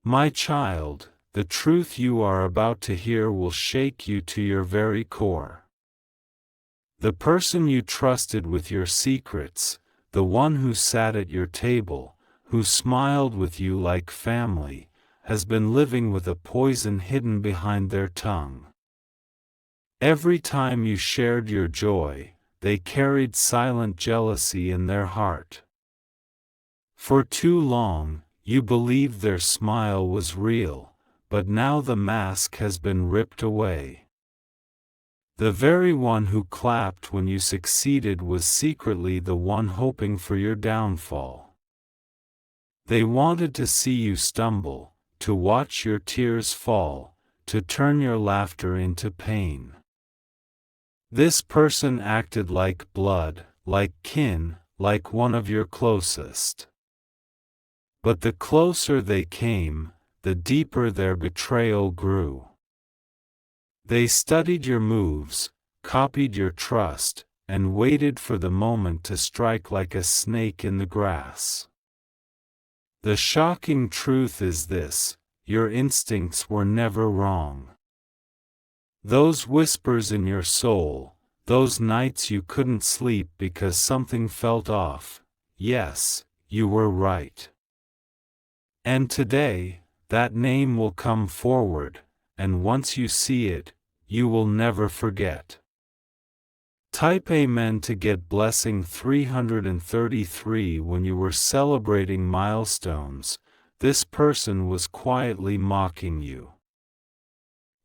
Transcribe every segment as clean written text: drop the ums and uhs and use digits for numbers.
My child, the truth you are about to hear will shake you to your very core. The person you trusted with your secrets, the one who sat at your table, who smiled with you like family, has been living with a poison hidden behind their tongue. Every time you shared your joy, they carried silent jealousy in their heart. For too long, you believed their smile was real, but now the mask has been ripped away. The very one who clapped when you succeeded was secretly the one hoping for your downfall. They wanted to see you stumble, to watch your tears fall, to turn your laughter into pain. This person acted like blood, like kin, like one of your closest. But the closer they came, the deeper their betrayal grew. They studied your moves, copied your trust, and waited for the moment to strike like a snake in the grass. The shocking truth is this: your instincts were never wrong. Those whispers in your soul, those nights you couldn't sleep because something felt off, yes, you were right. And today, that name will come forward, and once you see it, you will never forget. Type Amen to get blessing 333. When you were celebrating milestones, this person was quietly mocking you.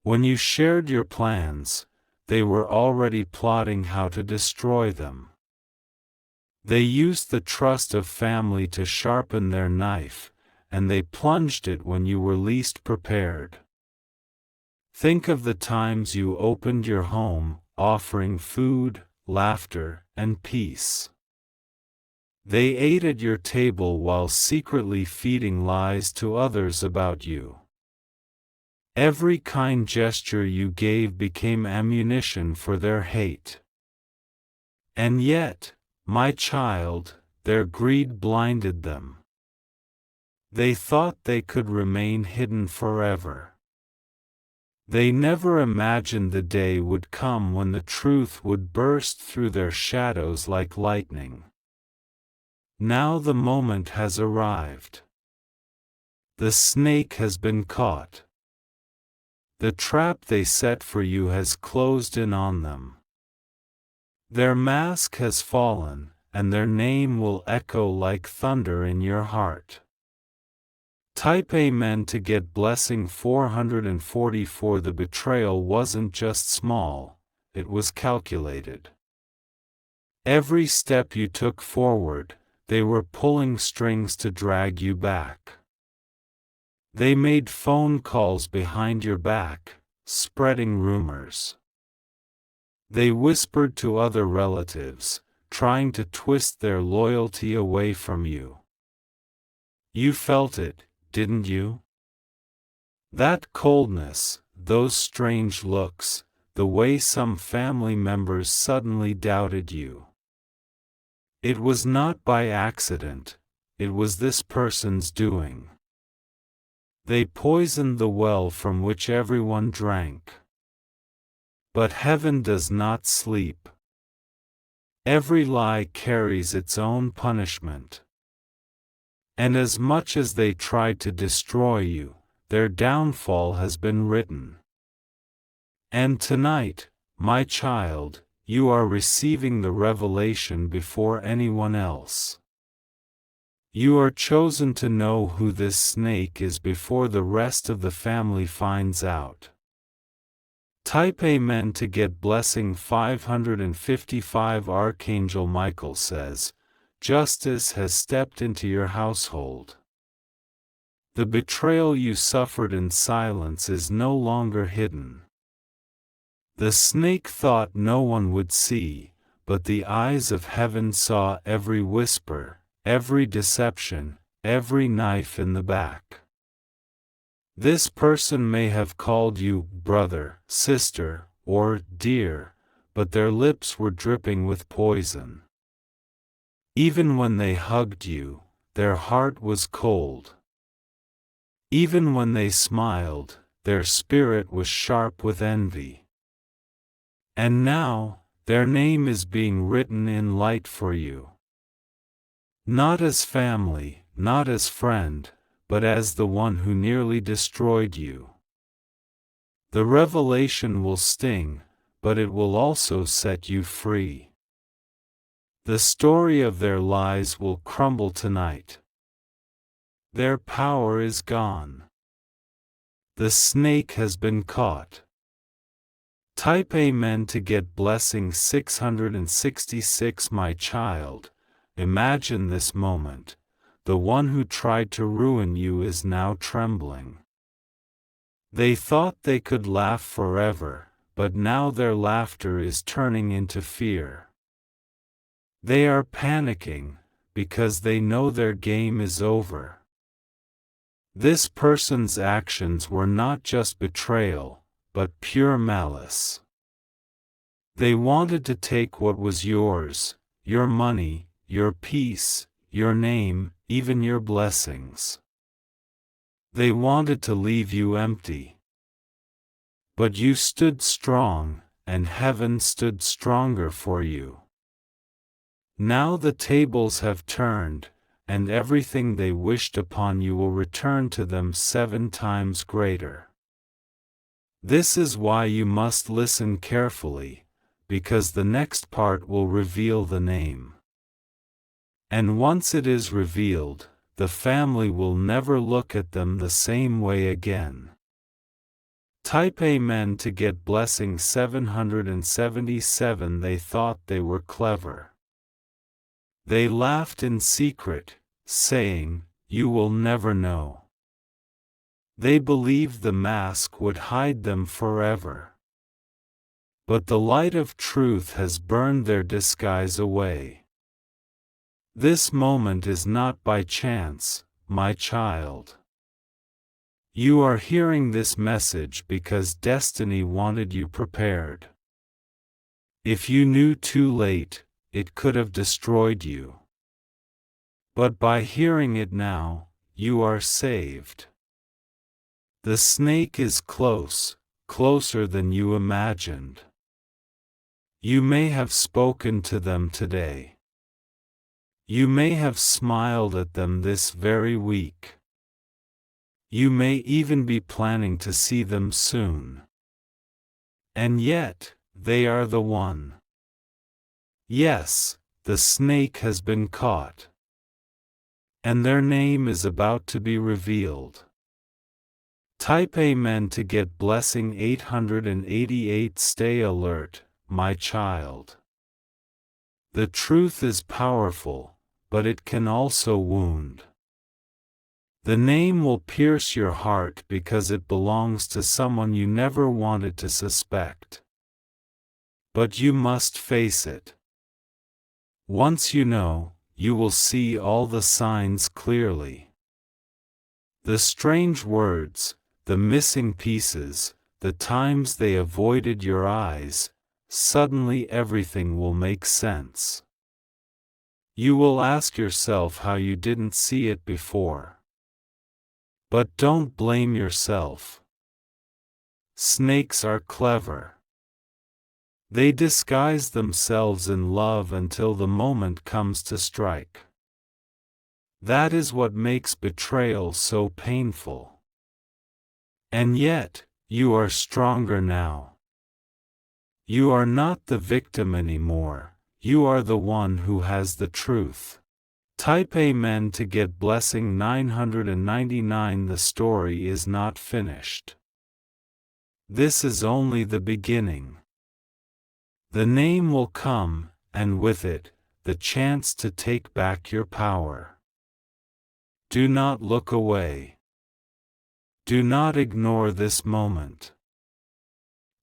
When you shared your plans, they were already plotting how to destroy them. They used the trust of family to sharpen their knife, and they plunged it when you were least prepared. Think of the times you opened your home, offering food, laughter, and peace. They ate at your table while secretly feeding lies to others about you. Every kind gesture you gave became ammunition for their hate. And yet, my child, their greed blinded them. They thought they could remain hidden forever. They never imagined the day would come when the truth would burst through their shadows like lightning. Now the moment has arrived. The snake has been caught. The trap they set for you has closed in on them. Their mask has fallen, and their name will echo like thunder in your heart. Type Amen to get blessing 444. The betrayal wasn't just small, it was calculated. Every step you took forward, they were pulling strings to drag you back. They made phone calls behind your back, spreading rumors. They whispered to other relatives, trying to twist their loyalty away from you. You felt it, didn't you? That coldness, those strange looks, the way some family members suddenly doubted you. It was not by accident, it was this person's doing. They poisoned the well from which everyone drank. But heaven does not sleep. Every lie carries its own punishment. And as much as they tried to destroy you, their downfall has been written. And tonight, my child, you are receiving the revelation before anyone else. You are chosen to know who this snake is before the rest of the family finds out. Type Amen to get blessing 555. Archangel Michael says, justice has stepped into your household. The betrayal you suffered in silence is no longer hidden. The snake thought no one would see, but the eyes of heaven saw every whisper, every deception, every knife in the back. This person may have called you brother, sister, or dear, but their lips were dripping with poison. Even when they hugged you, their heart was cold. Even when they smiled, their spirit was sharp with envy. And now, their name is being written in light for you. Not as family, not as friend, but as the one who nearly destroyed you. The revelation will sting, but it will also set you free. The story of their lies will crumble tonight. Their power is gone. The snake has been caught. Type Amen to get blessing 666. My child, imagine this moment. The one who tried to ruin you is now trembling. They thought they could laugh forever, but now their laughter is turning into fear. They are panicking, because they know their game is over. This person's actions were not just betrayal, but pure malice. They wanted to take what was yours, your money, your peace, your name, even your blessings. They wanted to leave you empty. But you stood strong, and heaven stood stronger for you. Now the tables have turned, and everything they wished upon you will return to them 7 times greater. This is why you must listen carefully, because the next part will reveal the name. And once it is revealed, the family will never look at them the same way again. Type Amen to get blessing 777. They thought they were clever. They laughed in secret, saying, "You will never know." They believed the mask would hide them forever. But the light of truth has burned their disguise away. This moment is not by chance, my child. You are hearing this message because destiny wanted you prepared. If you knew too late, it could have destroyed you. But by hearing it now, you are saved. The snake is close, closer than you imagined. You may have spoken to them today. You may have smiled at them this very week. You may even be planning to see them soon. And yet, they are the one. Yes, the snake has been caught. And their name is about to be revealed. Type Amen to get blessing 888. Stay alert, my child. The truth is powerful, but it can also wound. The name will pierce your heart because it belongs to someone you never wanted to suspect. But you must face it. Once you know, you will see all the signs clearly. The strange words, the missing pieces, the times they avoided your eyes, suddenly everything will make sense. You will ask yourself how you didn't see it before. But don't blame yourself. Snakes are clever. They disguise themselves in love until the moment comes to strike. That is what makes betrayal so painful. And yet, you are stronger now. You are not the victim anymore, you are the one who has the truth. Type Amen to get blessing 999. The story is not finished. This is only the beginning. The name will come, and with it, the chance to take back your power. Do not look away. Do not ignore this moment.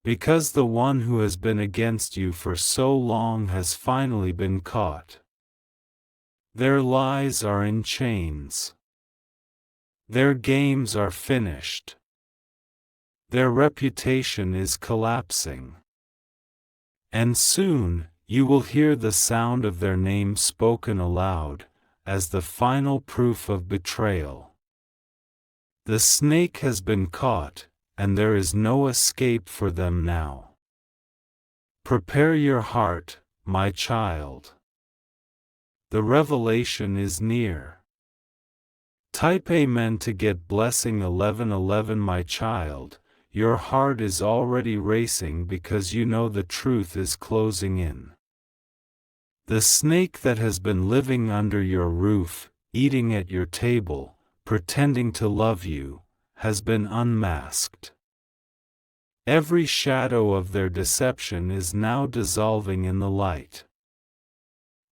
Because the one who has been against you for so long has finally been caught. Their lies are in chains. Their games are finished. Their reputation is collapsing. And soon, you will hear the sound of their name spoken aloud, as the final proof of betrayal. The snake has been caught, and there is no escape for them now. Prepare your heart, my child. The revelation is near. Type Amen to get blessing 1111. My child, your heart is already racing because you know the truth is closing in. The snake that has been living under your roof, eating at your table, pretending to love you, has been unmasked. Every shadow of their deception is now dissolving in the light.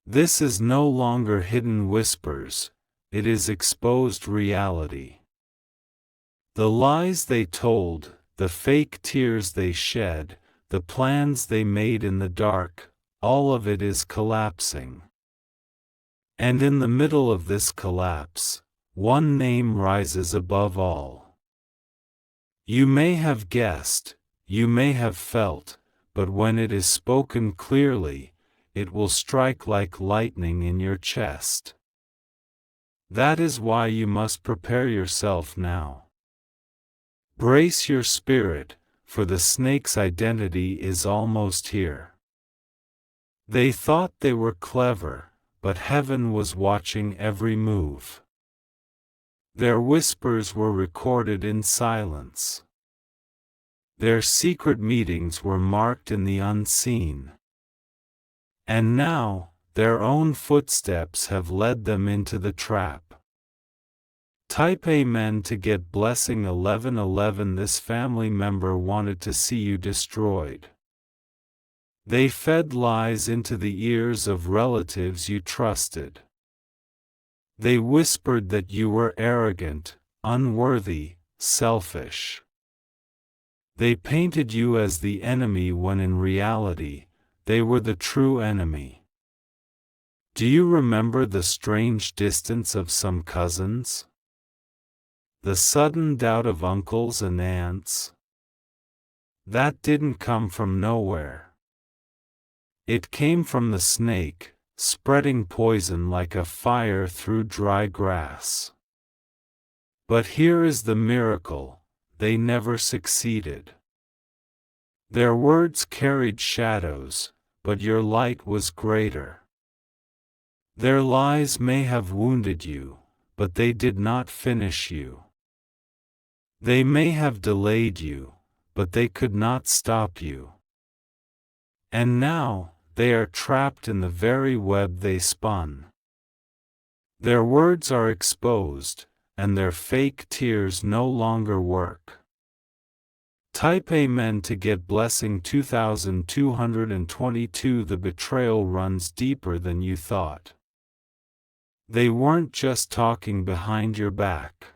This is no longer hidden whispers, it is exposed reality. The lies they told, the fake tears they shed, the plans they made in the dark, all of it is collapsing. And in the middle of this collapse, one name rises above all. You may have guessed, you may have felt, but when it is spoken clearly, it will strike like lightning in your chest. That is why you must prepare yourself now. Brace your spirit, for the snake's identity is almost here. They thought they were clever, but heaven was watching every move. Their whispers were recorded in silence. Their secret meetings were marked in the unseen. And now, their own footsteps have led them into the trap. Type Amen to get blessing 1111. This family member wanted to see you destroyed. They fed lies into the ears of relatives you trusted. They whispered that you were arrogant, unworthy, selfish. They painted you as the enemy when in reality, they were the true enemy. Do you remember the strange distance of some cousins? The sudden doubt of uncles and aunts? That didn't come from nowhere. It came from the snake, spreading poison like a fire through dry grass. But here is the miracle, they never succeeded. Their words carried shadows, but your light was greater. Their lies may have wounded you, but they did not finish you. They may have delayed you, but they could not stop you. And now, they are trapped in the very web they spun. Their words are exposed, and their fake tears no longer work. Type Amen to get blessing 2222. The betrayal runs deeper than you thought. They weren't just talking behind your back.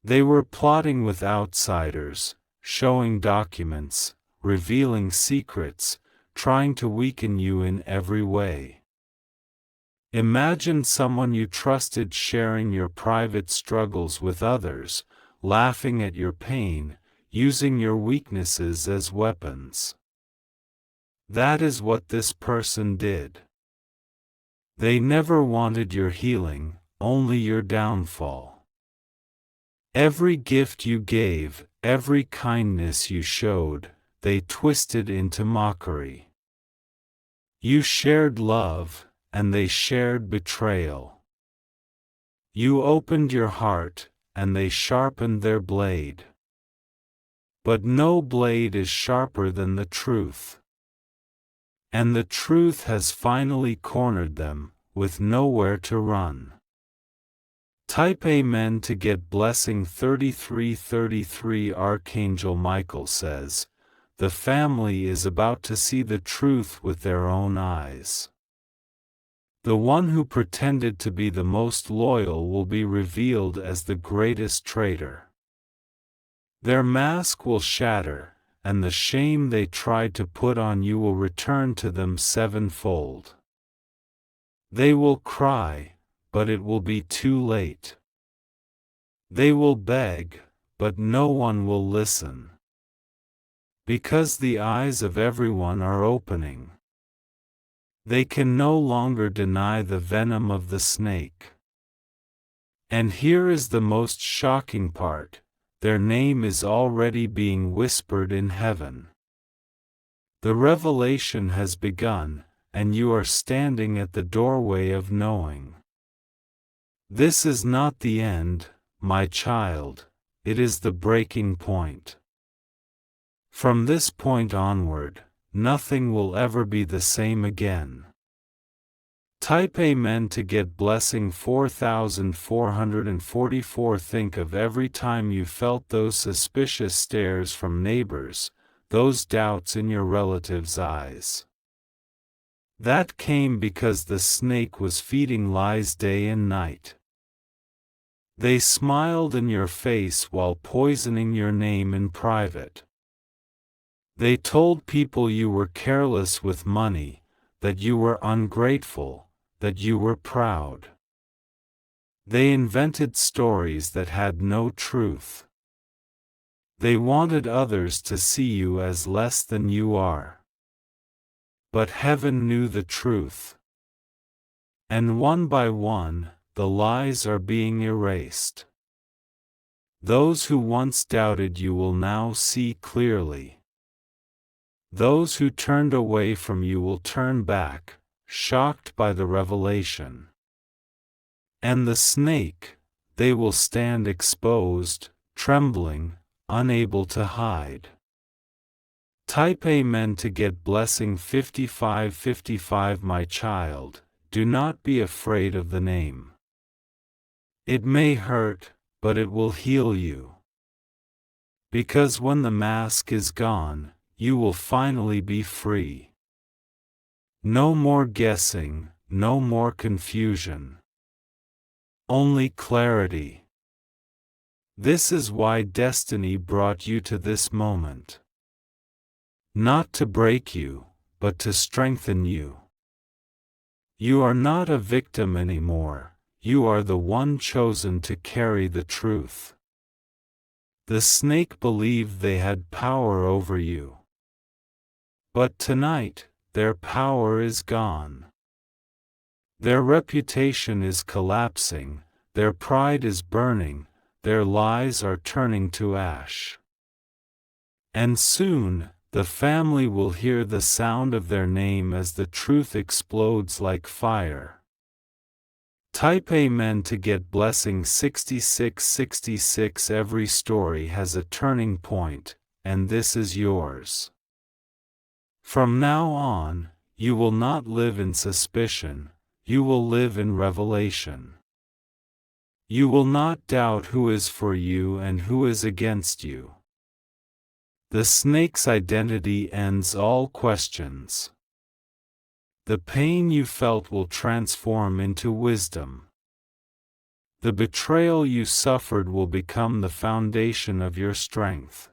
They were plotting with outsiders, showing documents, revealing secrets, trying to weaken you in every way. Imagine someone you trusted sharing your private struggles with others, laughing at your pain, using your weaknesses as weapons. That is what this person did. They never wanted your healing, only your downfall. Every gift you gave, every kindness you showed, they twisted into mockery. You shared love, and they shared betrayal. You opened your heart, and they sharpened their blade. But no blade is sharper than the truth. And the truth has finally cornered them, with nowhere to run. Type Amen to get blessing 3333. Archangel Michael says, the family is about to see the truth with their own eyes. The one who pretended to be the most loyal will be revealed as the greatest traitor. Their mask will shatter, and the shame they tried to put on you will return to them sevenfold. They will cry, but it will be too late. They will beg, but no one will listen. Because the eyes of everyone are opening. They can no longer deny the venom of the snake. And here is the most shocking part: their name is already being whispered in heaven. The revelation has begun, and you are standing at the doorway of knowing. This is not the end, my child, it is the breaking point. From this point onward, nothing will ever be the same again. Type Amen to get blessing 4444. Think of every time you felt those suspicious stares from neighbors, those doubts in your relatives' eyes. That came because the snake was feeding lies day and night. They smiled in your face while poisoning your name in private. They told people you were careless with money, that you were ungrateful, that you were proud. They invented stories that had no truth. They wanted others to see you as less than you are. But heaven knew the truth. And one by one, the lies are being erased. Those who once doubted you will now see clearly. Those who turned away from you will turn back, shocked by the revelation. And the snake, they will stand exposed, trembling, unable to hide. Type Amen to get blessing 5555. My child, do not be afraid of the name. It may hurt, but it will heal you. Because when the mask is gone, you will finally be free. No more guessing, no more confusion. Only clarity. This is why destiny brought you to this moment. Not to break you, but to strengthen you. You are not a victim anymore, you are the one chosen to carry the truth. The snake believed they had power over you. But tonight, their power is gone. Their reputation is collapsing, their pride is burning, their lies are turning to ash. And soon, the family will hear the sound of their name as the truth explodes like fire. Type Amen to get blessing 6666. Every story has a turning point, and this is yours. From now on, you will not live in suspicion, you will live in revelation. You will not doubt who is for you and who is against you. The snake's identity ends all questions. The pain you felt will transform into wisdom. The betrayal you suffered will become the foundation of your strength.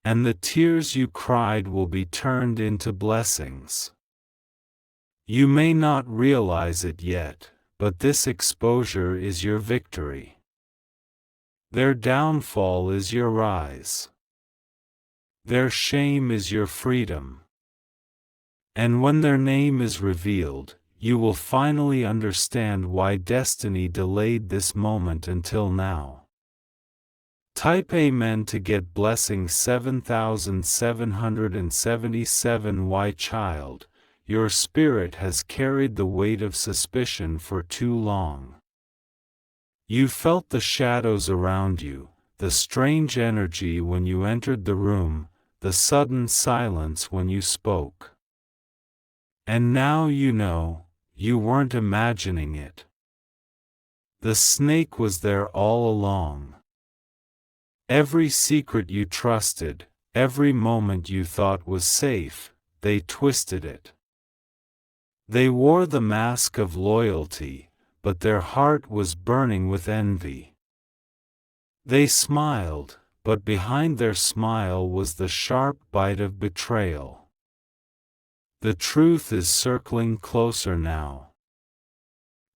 And the tears you cried will be turned into blessings. You may not realize it yet, but this exposure is your victory. Their downfall is your rise. Their shame is your freedom. And when their name is revealed, you will finally understand why destiny delayed this moment until now. Type Amen to get blessing 7777. Why, child, your spirit has carried the weight of suspicion for too long. You felt the shadows around you, the strange energy when you entered the room, the sudden silence when you spoke. And now you know, you weren't imagining it. The snake was there all along. Every secret you trusted, every moment you thought was safe, they twisted it. They wore the mask of loyalty, but their heart was burning with envy. They smiled, but behind their smile was the sharp bite of betrayal. The truth is circling closer now.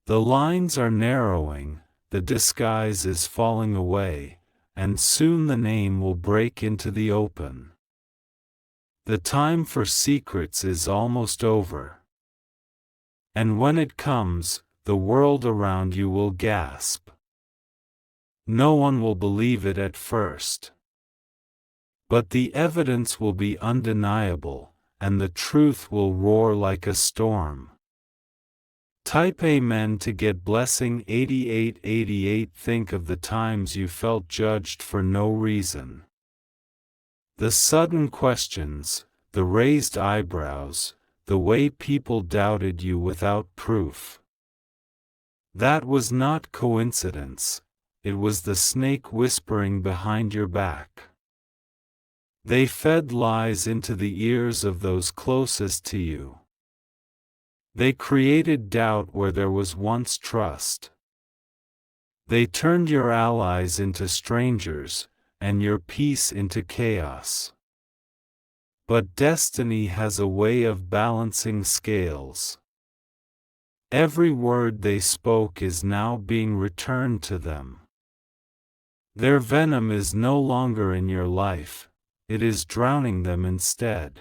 The lines are narrowing, the disguise is falling away, and soon the name will break into the open. The time for secrets is almost over. And when it comes, the world around you will gasp. No one will believe it at first. But the evidence will be undeniable, and the truth will roar like a storm. Type Amen to get blessing 8888. Think of the times you felt judged for no reason. The sudden questions, the raised eyebrows, the way people doubted you without proof. That was not coincidence, it was the snake whispering behind your back. They fed lies into the ears of those closest to you. They created doubt where there was once trust. They turned your allies into strangers, and your peace into chaos. But destiny has a way of balancing scales. Every word they spoke is now being returned to them. Their venom is no longer in your life, it is drowning them instead.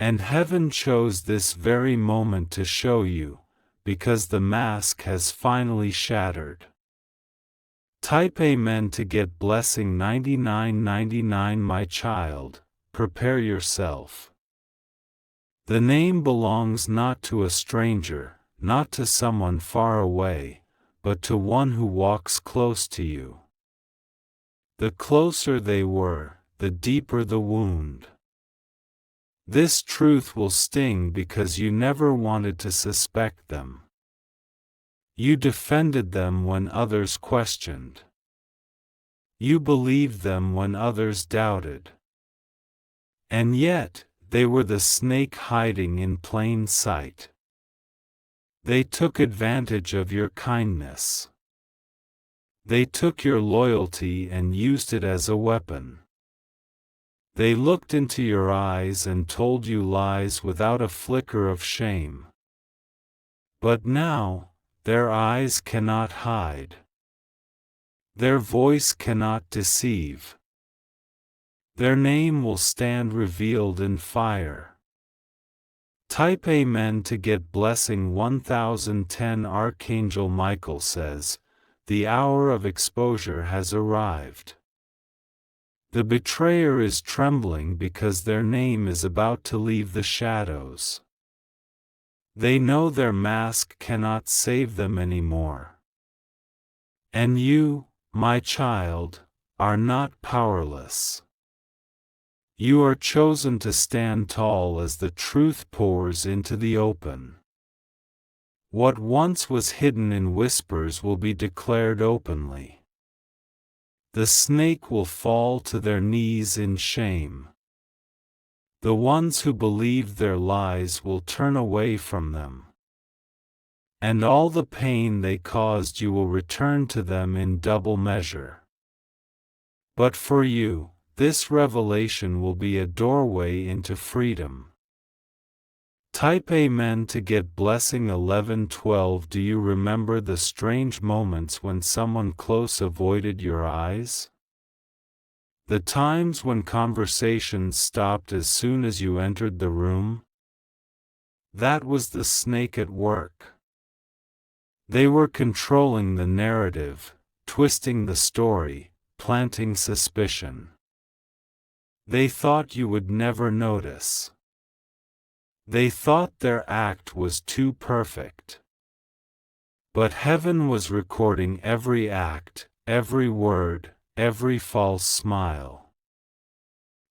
And heaven chose this very moment to show you, because the mask has finally shattered. Type Amen to get blessing 9999. My child, prepare yourself. The name belongs not to a stranger, not to someone far away, but to one who walks close to you. The closer they were, the deeper the wound. This truth will sting because you never wanted to suspect them. You defended them when others questioned. You believed them when others doubted. And yet, they were the snake hiding in plain sight. They took advantage of your kindness. They took your loyalty and used it as a weapon. They looked into your eyes and told you lies without a flicker of shame. But now, their eyes cannot hide. Their voice cannot deceive. Their name will stand revealed in fire. Type Amen to get blessing 1010. Archangel Michael says, the hour of exposure has arrived. The betrayer is trembling because their name is about to leave the shadows. They know their mask cannot save them anymore. And you, my child, are not powerless. You are chosen to stand tall as the truth pours into the open. What once was hidden in whispers will be declared openly. The snake will fall to their knees in shame. The ones who believed their lies will turn away from them. And all the pain they caused you will return to them in double measure. But for you, this revelation will be a doorway into freedom. Type Amen to get blessing 1112. Do you remember the strange moments when someone close avoided your eyes? The times when conversations stopped as soon as you entered the room? That was the snake at work. They were controlling the narrative, twisting the story, planting suspicion. They thought you would never notice. They thought their act was too perfect. But heaven was recording every act, every word, every false smile.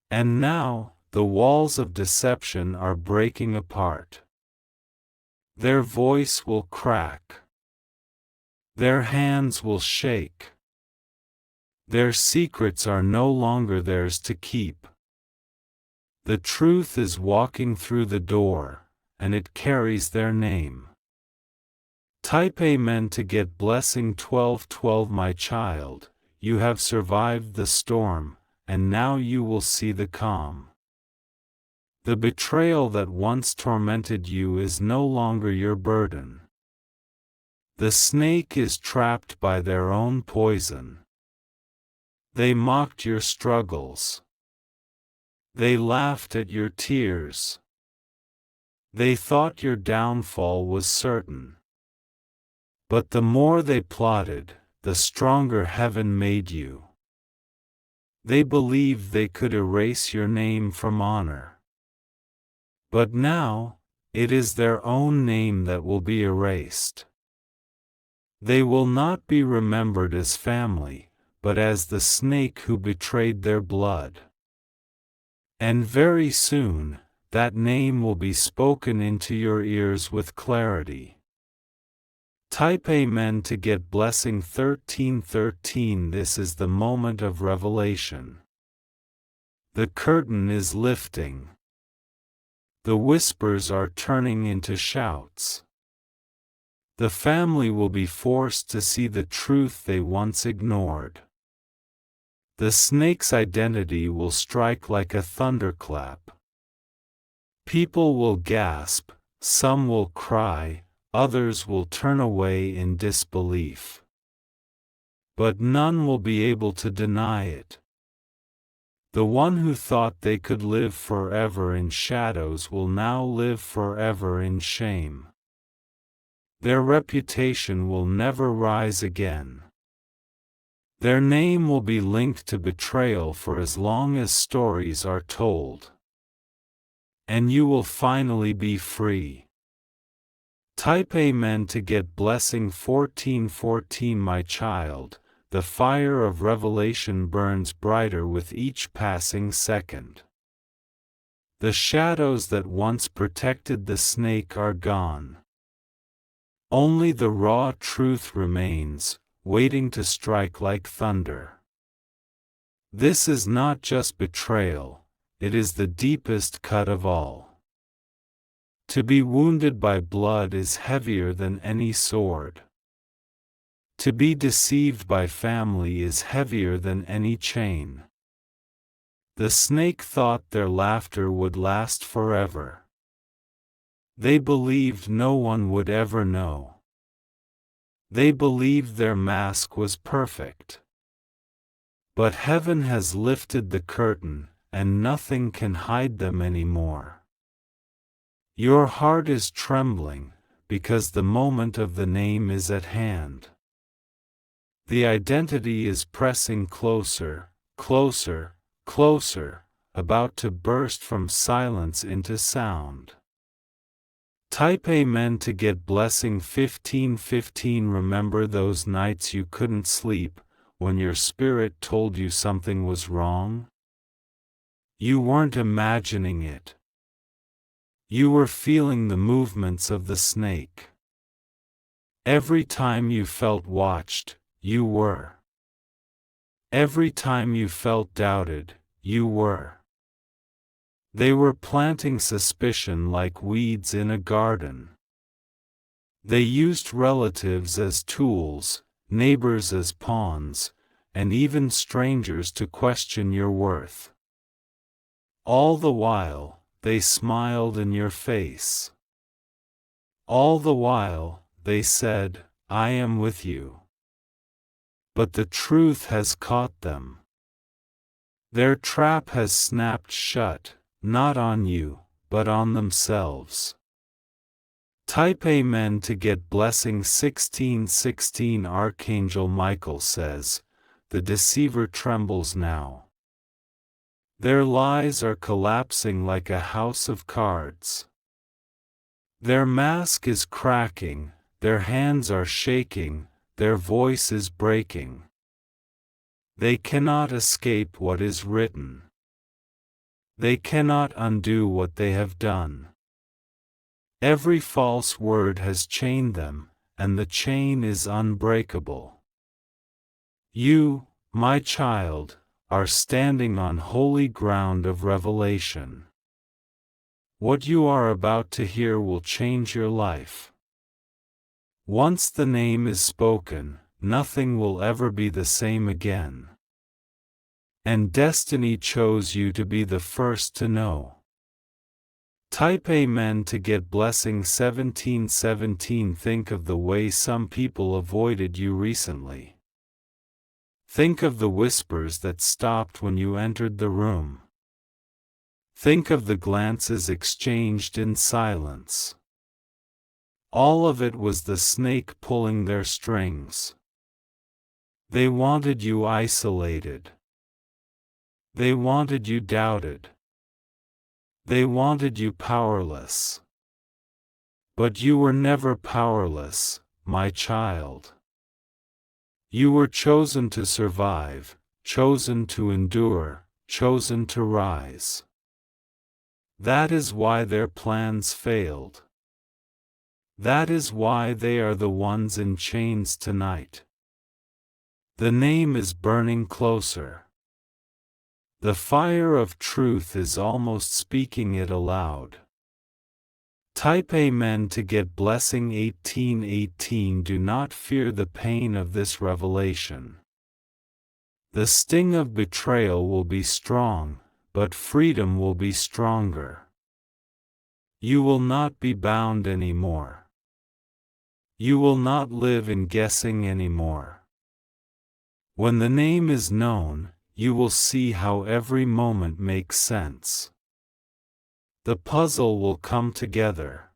And now, the walls of deception are breaking apart. Their voice will crack. Their hands will shake. Their secrets are no longer theirs to keep. The truth is walking through the door, and it carries their name. Type Amen to get blessing 1212. My child, you have survived the storm, and now you will see the calm. The betrayal that once tormented you is no longer your burden. The snake is trapped by their own poison. They mocked your struggles. They laughed at your tears. They thought your downfall was certain. But the more they plotted, the stronger heaven made you. They believed they could erase your name from honor. But now, it is their own name that will be erased. They will not be remembered as family, but as the snake who betrayed their blood. And very soon, that name will be spoken into your ears with clarity. Type Amen to get blessing 1313. This is the moment of revelation. The curtain is lifting. The whispers are turning into shouts. The family will be forced to see the truth they once ignored. The snake's identity will strike like a thunderclap. People will gasp, some will cry, others will turn away in disbelief. But none will be able to deny it. The one who thought they could live forever in shadows will now live forever in shame. Their reputation will never rise again. Their name will be linked to betrayal for as long as stories are told. And you will finally be free. Type Amen to get blessing 1414. My child, the fire of revelation burns brighter with each passing second. The shadows that once protected the snake are gone. Only the raw truth remains, waiting to strike like thunder. This is not just betrayal, it is the deepest cut of all. To be wounded by blood is heavier than any sword. To be deceived by family is heavier than any chain. The snake thought their laughter would last forever. They believed no one would ever know. They believed their mask was perfect. But heaven has lifted the curtain, and nothing can hide them anymore. Your heart is trembling, because the moment of the name is at hand. The identity is pressing closer, closer, closer, about to burst from silence into sound. Type Amen to get blessing 1515. Remember those nights you couldn't sleep, when your spirit told you something was wrong? You weren't imagining it. You were feeling the movements of the snake. Every time you felt watched, you were. Every time you felt doubted, you were. They were planting suspicion like weeds in a garden. They used relatives as tools, neighbors as pawns, and even strangers to question your worth. All the while, they smiled in your face. All the while, they said, "I am with you." But the truth has caught them. Their trap has snapped shut, not on you, but on themselves. Type Amen to get blessing 1616. Archangel Michael says, the deceiver trembles now. Their lies are collapsing like a house of cards. Their mask is cracking, their hands are shaking, their voice is breaking. They cannot escape what is written. They cannot undo what they have done. Every false word has chained them, and the chain is unbreakable. You, my child, are standing on holy ground of revelation. What you are about to hear will change your life. Once the name is spoken, nothing will ever be the same again. And destiny chose you to be the first to know. Type Amen to get blessing 1717. Think of the way some people avoided you recently. Think of the whispers that stopped when you entered the room. Think of the glances exchanged in silence. All of it was the snake pulling their strings. They wanted you isolated. They wanted you doubted. They wanted you powerless. But you were never powerless, my child. You were chosen to survive, chosen to endure, chosen to rise. That is why their plans failed. That is why they are the ones in chains tonight. The name is burning closer. The fire of truth is almost speaking it aloud. Type Amen to get blessing 1818. Do not fear the pain of this revelation. The sting of betrayal will be strong, but freedom will be stronger. You will not be bound anymore. You will not live in guessing anymore. When the name is known, you will see how every moment makes sense. The puzzle will come together.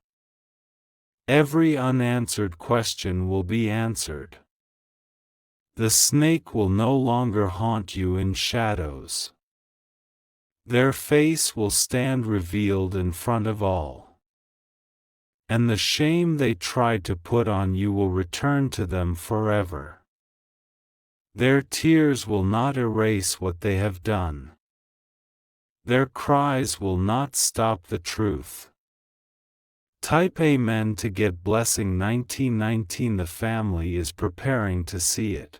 Every unanswered question will be answered. The snake will no longer haunt you in shadows. Their face will stand revealed in front of all. And the shame they tried to put on you will return to them forever. Their tears will not erase what they have done. Their cries will not stop the truth. Type Amen to get blessing 1919. The family is preparing to see it.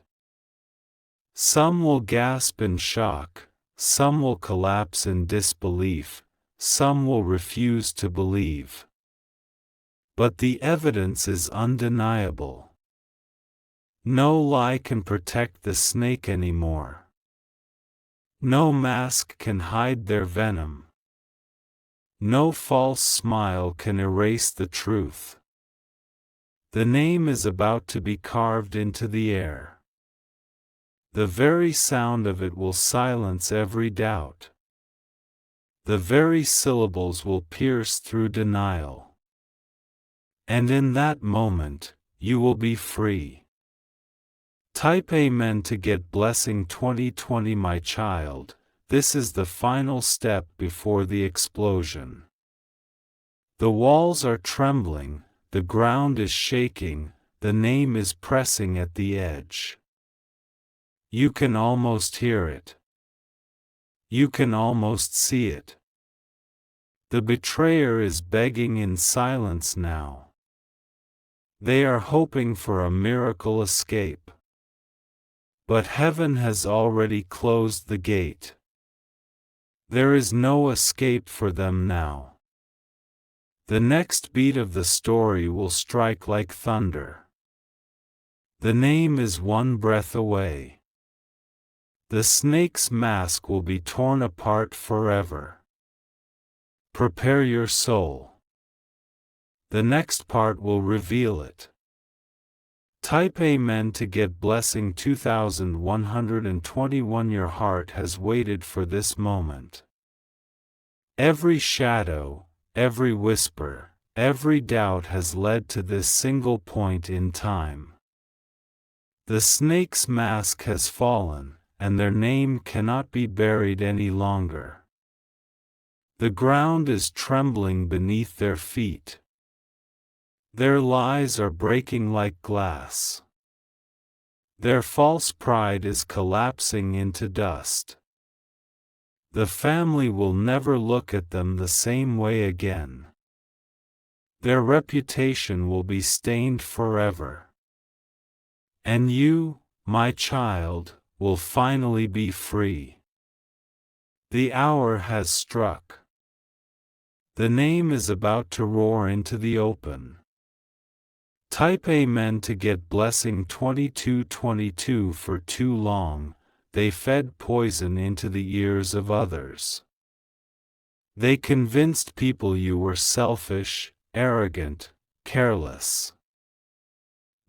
Some will gasp in shock, some will collapse in disbelief, some will refuse to believe. But the evidence is undeniable. No lie can protect the snake anymore. No mask can hide their venom. No false smile can erase the truth. The name is about to be carved into the air. The very sound of it will silence every doubt. The very syllables will pierce through denial. And in that moment, you will be free. Type Amen to get blessing 2020. My child, this is the final step before the explosion. The walls are trembling, the ground is shaking, the name is pressing at the edge. You can almost hear it. You can almost see it. The betrayer is begging in silence now. They are hoping for a miracle escape. But heaven has already closed the gate. There is no escape for them now. The next beat of the story will strike like thunder. The name is one breath away. The snake's mask will be torn apart forever. Prepare your soul. The next part will reveal it. Type Amen to get blessing 2121. Your heart has waited for this moment. Every shadow, every whisper, every doubt has led to this single point in time. The snake's mask has fallen, and their name cannot be buried any longer. The ground is trembling beneath their feet. Their lies are breaking like glass. Their false pride is collapsing into dust. The family will never look at them the same way again. Their reputation will be stained forever. And you, my child, will finally be free. The hour has struck. The name is about to roar into the open. Type Amen to get blessing 2222. For too long, they fed poison into the ears of others. They convinced people you were selfish, arrogant, careless.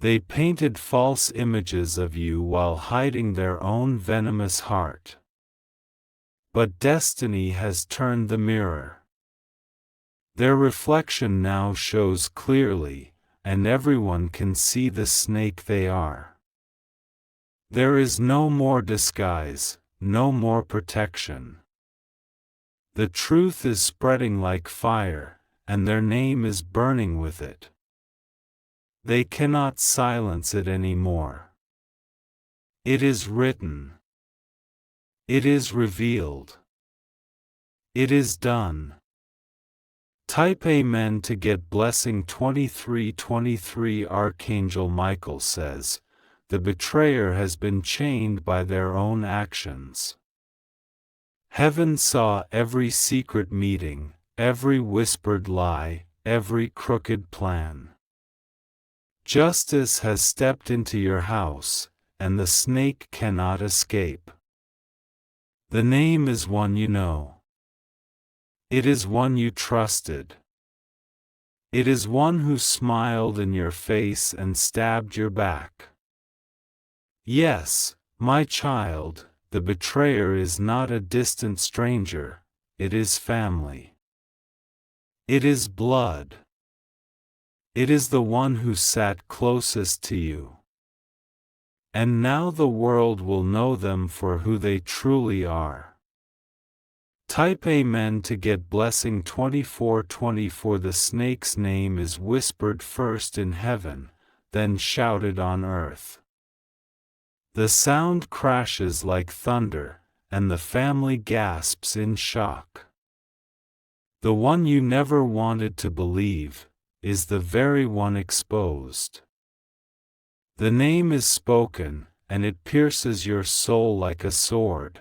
They painted false images of you while hiding their own venomous heart. But destiny has turned the mirror. Their reflection now shows clearly, and everyone can see the snake they are. There is no more disguise, no more protection. The truth is spreading like fire, and their name is burning with it. They cannot silence it anymore. It is written. It is revealed. It is done. Type Amen to get blessing 23:23. Archangel Michael says, the betrayer has been chained by their own actions. Heaven saw every secret meeting, every whispered lie, every crooked plan. Justice has stepped into your house, and the snake cannot escape. The name is one you know. It is one you trusted. It is one who smiled in your face and stabbed your back. Yes, my child, the betrayer is not a distant stranger, it is family. It is blood. It is the one who sat closest to you. And now the world will know them for who they truly are. Type Amen to get blessing 24:24. The snake's name is whispered first in heaven, then shouted on earth. The sound crashes like thunder, and the family gasps in shock. The one you never wanted to believe is the very one exposed. The name is spoken, and it pierces your soul like a sword.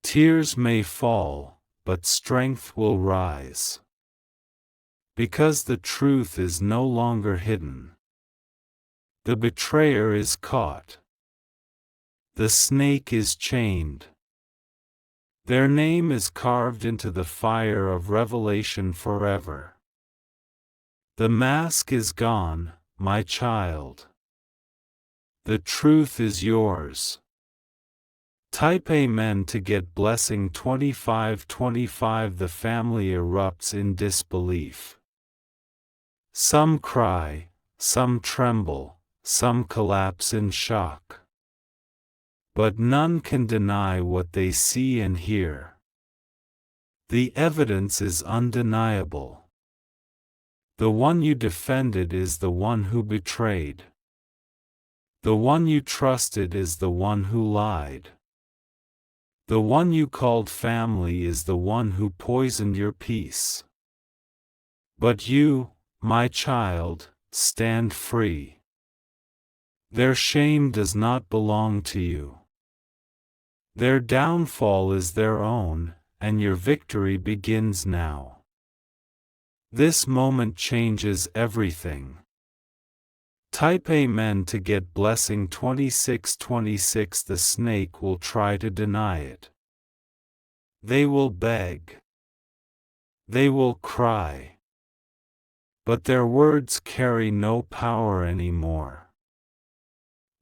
Tears may fall, but strength will rise. Because the truth is no longer hidden. The betrayer is caught. The snake is chained. Their name is carved into the fire of revelation forever. The mask is gone, my child. The truth is yours. Type Amen to get blessing 25:25. The family erupts in disbelief. Some cry, some tremble, some collapse in shock. But none can deny what they see and hear. The evidence is undeniable. The one you defended is the one who betrayed. The one you trusted is the one who lied. The one you called family is the one who poisoned your peace. But you, my child, stand free. Their shame does not belong to you. Their downfall is their own, and your victory begins now. This moment changes everything. Type Amen to get blessing 26:26. The snake will try to deny it. They will beg. They will cry. But their words carry no power anymore.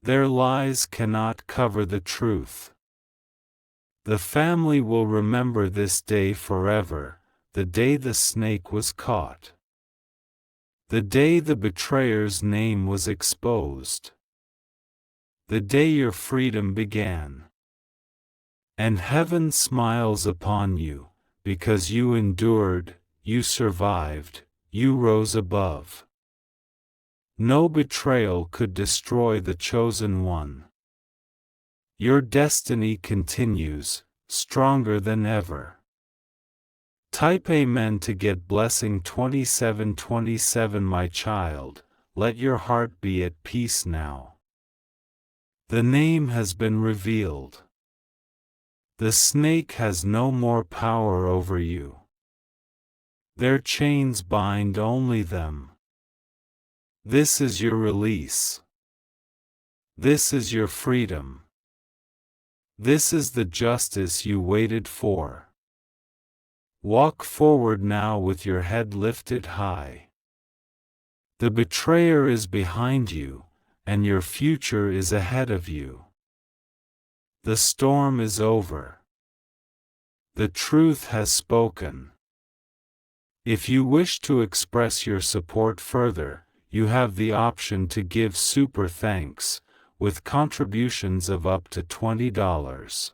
Their lies cannot cover the truth. The family will remember this day forever, the day the snake was caught. The day the betrayer's name was exposed. The day your freedom began. And heaven smiles upon you, because you endured, you survived, you rose above. No betrayal could destroy the chosen one. Your destiny continues, stronger than ever. Type Amen to get blessing 27:27. My child, let your heart be at peace now. The name has been revealed. The snake has no more power over you. Their chains bind only them. This is your release. This is your freedom. This is the justice you waited for. Walk forward now with your head lifted high. The betrayer is behind you, and your future is ahead of you. The storm is over. The truth has spoken. If you wish to express your support further, you have the option to give super thanks, with contributions of up to $20.